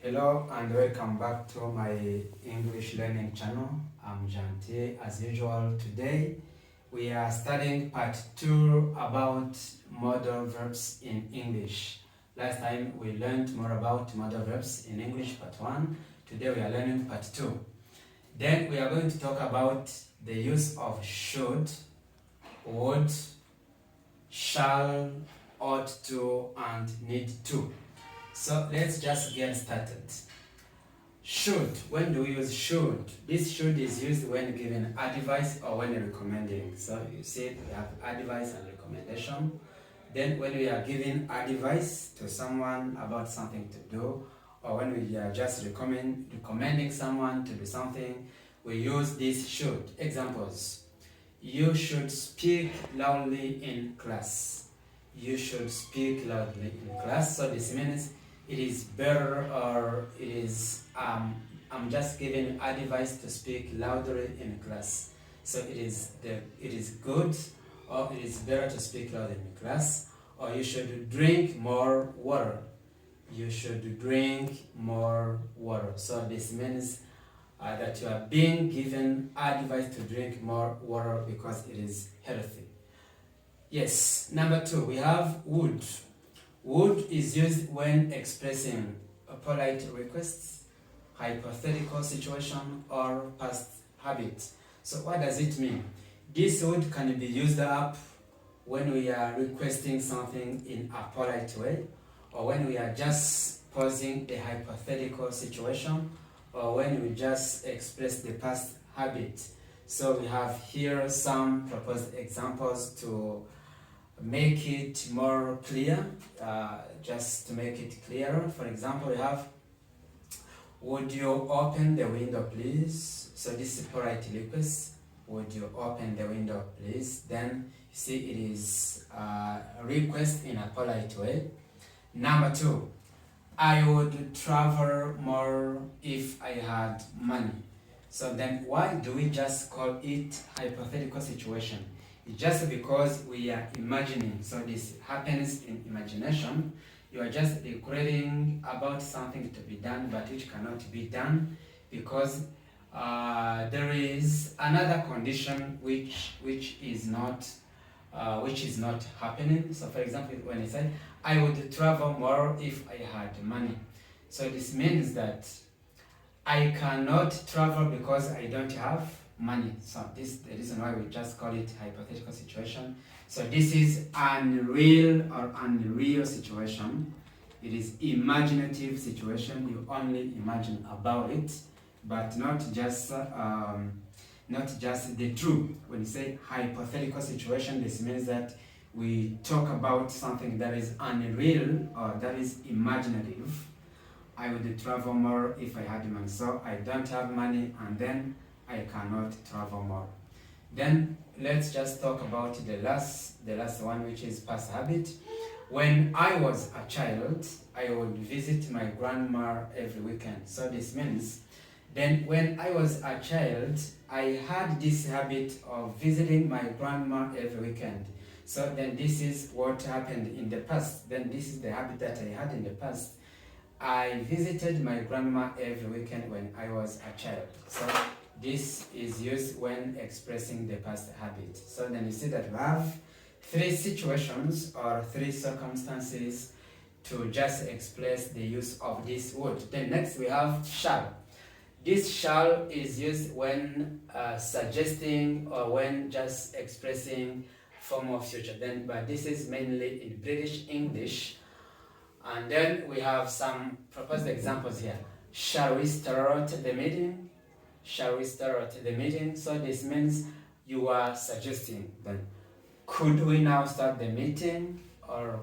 Hello and welcome back to my English learning channel. I'm Janti as usual. Today we are studying part 2 about modal verbs in English. Last time we learned more about modal verbs in English part 1. Today we are learning part 2. Then we are going to talk about the use of should, would, shall, ought to, and need to. So let's just get started. Should. When do we use should? This should is used when giving advice or when recommending. So you see we have advice and recommendation. Then when we are giving advice to someone about something to do, or when we are just recommending someone to do something, we use this should. Examples. You should speak loudly in class. You should speak loudly in class. So this means it is better, or it is I'm just giving advice to speak louder in class. So it is good, or it is better to speak louder in class. Or you should drink more water. You should drink more water. So this means that you are being given advice to drink more water because it is healthy. Yes. Number 2, we have would. Would is used when expressing a polite request, hypothetical situation, or past habit. So what does it mean? This would can be used up when we are requesting something in a polite way, or when we are just posing a hypothetical situation, or when we just express the past habit. So we have here some proposed examples to make it more clear, just to make it clearer. For example, we have, would you open the window please? So this is polite request. Would you open the window please? Then you see it is a request in a polite way. Number 2, I would travel more if I had money. So then why do we just call it hypothetical situation? It's just because we are imagining. So this happens in imagination. You are just declaring about something to be done, but which cannot be done because there is another condition which is not happening. So for example, when I said I would travel more if I had money, so this means that I cannot travel because I don't have money. So this is the reason why we just call it hypothetical situation. So this is unreal or unreal situation. It is imaginative situation. You only imagine about it, but not just the true. When you say hypothetical situation, this means that we talk about something that is unreal or that is imaginative. I would travel more if I had money. So I don't have money, and then I cannot travel more. Then let's just talk about the last one, which is past habit. When I was a child, I would visit my grandma every weekend. So this means then when I was a child, I had this habit of visiting my grandma every weekend. So then this is what happened in the past. Then this is the habit that I had in the past. I visited my grandma every weekend when I was a child. So this is used when expressing the past habit. So then you see that we have 3 situations or 3 circumstances to just express the use of this would. Then next we have shall. This shall is used when suggesting or when just expressing form of future. Then, but this is mainly in British English. And then we have some proposed examples here. Shall we start the meeting? Shall we start the meeting? So this means you are suggesting then, could we now start the meeting, or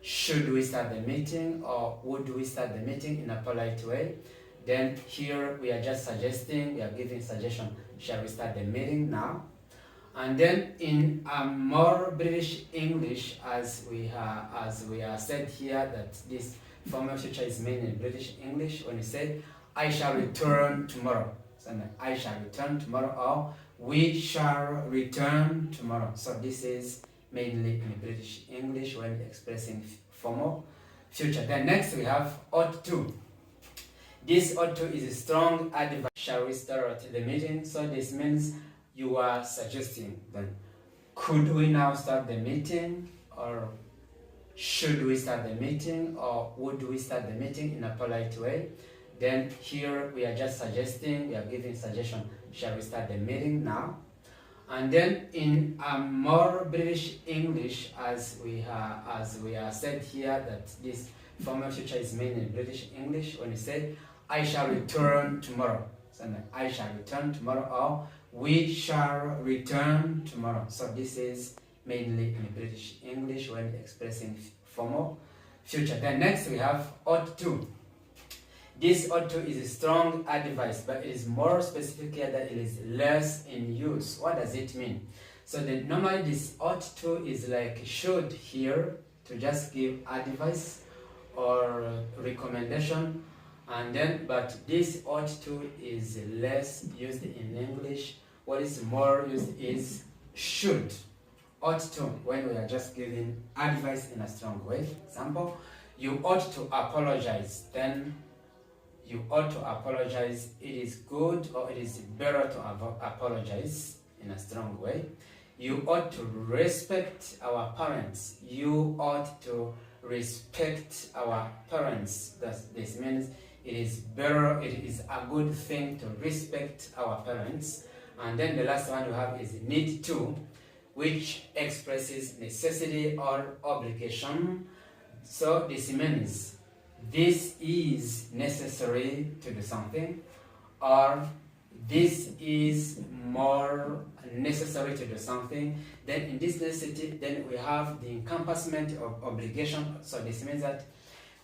should we start the meeting, or would we start the meeting in a polite way? Then here we are just suggesting, we are giving suggestion, shall we start the meeting now? And then in more British English, as we are said here, that this form of future is mainly in British English. When you say, I shall return tomorrow. So I shall return tomorrow, or we shall return tomorrow. So this is mainly in British English when expressing formal future. Then next we have ought to. This ought to is a strong adverb. Shall we start the meeting? So this means you are suggesting then, could we now start the meeting, or should we start the meeting, or would we start the meeting in a polite way? Then here we are just suggesting, we are giving suggestion, shall we start the meeting now? And then in a more British English, as we are said here, that this formal future is made in British English, when you say, I shall return tomorrow. So I shall return tomorrow, or we shall return tomorrow. So this is mainly in British English when expressing formal future. Then next we have ought to. This ought to is a strong advice, but it is more specific here that it is less in use. What does it mean? So then normally this ought to is like should here, to just give advice or recommendation, and then but this ought to is less used in English. What is more used is should. Ought to, when we are just giving advice in a strong way. Example, you ought to apologize. Then you ought to apologize. It is good, or it is better to apologize in a strong way. You ought to respect our parents. You ought to respect our parents. This means it is better, it is a good thing to respect our parents. And then the last one we have is need to, which expresses necessity or obligation. So this means this is necessary to do something, or this is more necessary to do something. Then in this necessity, then we have the encompassment of obligation. So this means that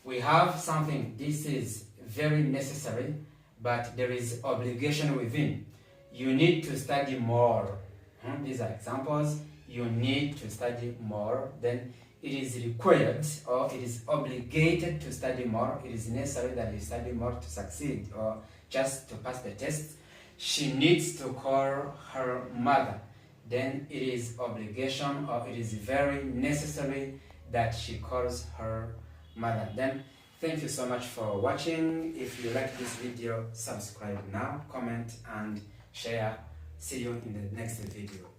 we have something, this is very necessary, but there is obligation within. You need to study more. These are examples. You need to study more. Then it is required, or it is obligated to study more. It is necessary that you study more to succeed, or just to pass the test. She needs to call her mother. Then it is obligation, or it is very necessary that she calls her mother. Then thank you so much for watching. If you like this video, subscribe now, comment and share. See you in the next video.